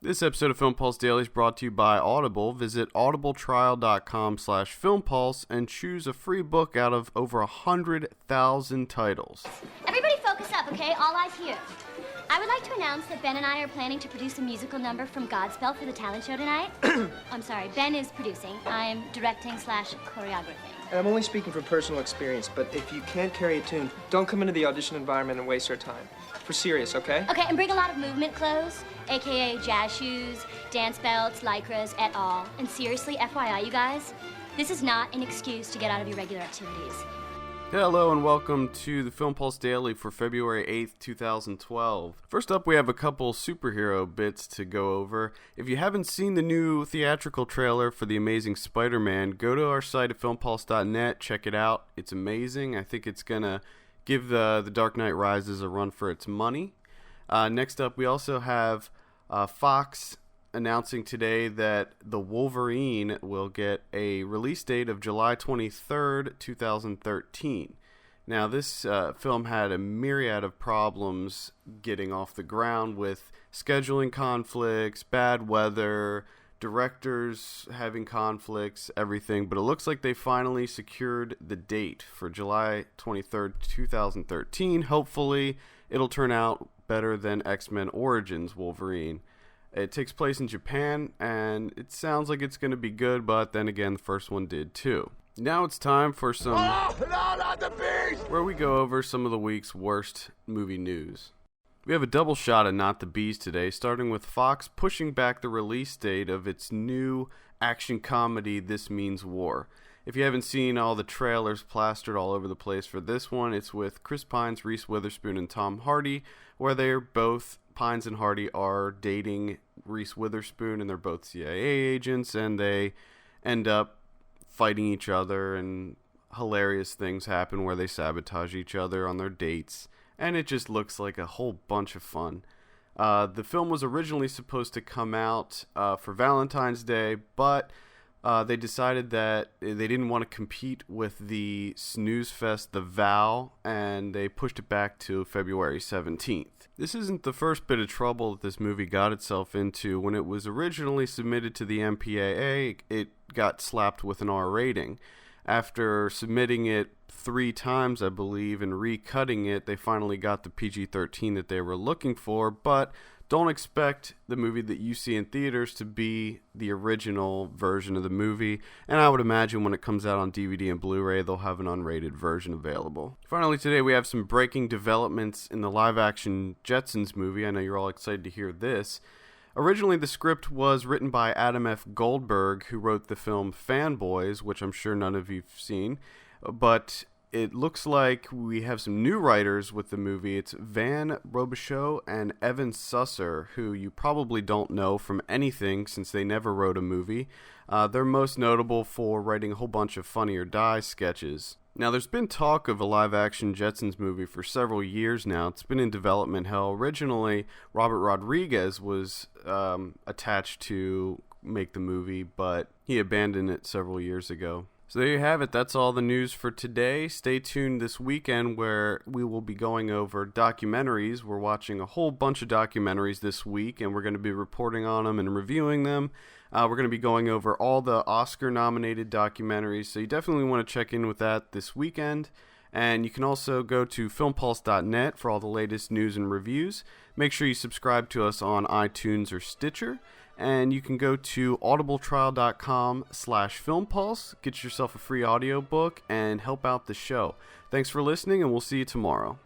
This episode of Film Pulse Daily is brought to you by Audible. Visit audibletrial.com/filmpulse and choose a free book out of over 100,000 titles. Everybody focus up, okay? All eyes here. I would like to announce that Ben and I are planning to produce a musical number from Godspell for the talent show tonight. I'm sorry, Ben is producing. I'm directing/choreographing. And I'm only speaking from personal experience, but if you can't carry a tune, don't come into the audition environment and waste our time. We're serious, okay? Okay, and bring a lot of movement clothes, aka jazz shoes, dance belts, lycras, et al. And seriously, FYI, you guys, this is not an excuse to get out of your regular activities. Hello and welcome to the Film Pulse Daily for February 8th, 2012. First up, we have a couple superhero bits to go over. If you haven't seen the new theatrical trailer for The Amazing Spider-Man, go to our site at filmpulse.net, check it out. It's amazing. I think it's going to give the Dark Knight Rises a run for its money. Next up, we also have Fox announcing today that the Wolverine will get a release date of July 23rd, 2013. Now, this film had a myriad of problems getting off the ground with scheduling conflicts, bad weather, directors having conflicts, everything, but it looks like they finally secured the date for July 23rd, 2013. Hopefully, it'll turn out better than X-Men Origins Wolverine. It takes place in Japan, and it sounds like it's going to be good, but then again, the first one did too. Now it's time for some... Oh, no, not the Beast! Where we go over some of the week's worst movie news. We have a double shot at Not the Bees today, starting with Fox pushing back the release date of its new action comedy, This Means War. If you haven't seen all the trailers plastered all over the place for this one, it's with Chris Pines, Reese Witherspoon, and Tom Hardy, where they're both, Pines and Hardy are dating Reese Witherspoon, and they're both CIA agents, and they end up fighting each other, and hilarious things happen where they sabotage each other on their dates. And it just looks like a whole bunch of fun. The film was originally supposed to come out for Valentine's Day, but they decided that they didn't want to compete with the snooze fest, The Vow, and they pushed it back to February 17th. This isn't the first bit of trouble that this movie got itself into. When it was originally submitted to the MPAA, it got slapped with an R rating. After submitting it 3 times, I believe, and recutting it, they finally got the PG-13 that they were looking for, but don't expect the movie that you see in theaters to be the original version of the movie, and I would imagine when it comes out on DVD and Blu-ray, they'll have an unrated version available. Finally, today we have some breaking developments in the live-action Jetsons movie. I know you're all excited to hear this. Originally, the script was written by Adam F. Goldberg, who wrote the film Fanboys, which I'm sure none of you've seen, but it looks like we have some new writers with the movie. It's Van Robichaux and Evan Susser, who you probably don't know from anything since they never wrote a movie. They're most notable for writing a whole bunch of Funny or Die sketches. Now, there's been talk of a live-action Jetsons movie for several years now. It's been in development hell. Originally, Robert Rodriguez was attached to make the movie, but he abandoned it several years ago. So there you have it. That's all the news for today. Stay tuned this weekend where we will be going over documentaries. We're watching a whole bunch of documentaries this week, and we're going to be reporting on them and reviewing them. We're going to be going over all the Oscar-nominated documentaries, so you definitely want to check in with that this weekend. And you can also go to filmpulse.net for all the latest news and reviews. Make sure you subscribe to us on iTunes or Stitcher. And you can go to audibletrial.com/filmpulse, get yourself a free audiobook, and help out the show. Thanks for listening, and we'll see you tomorrow.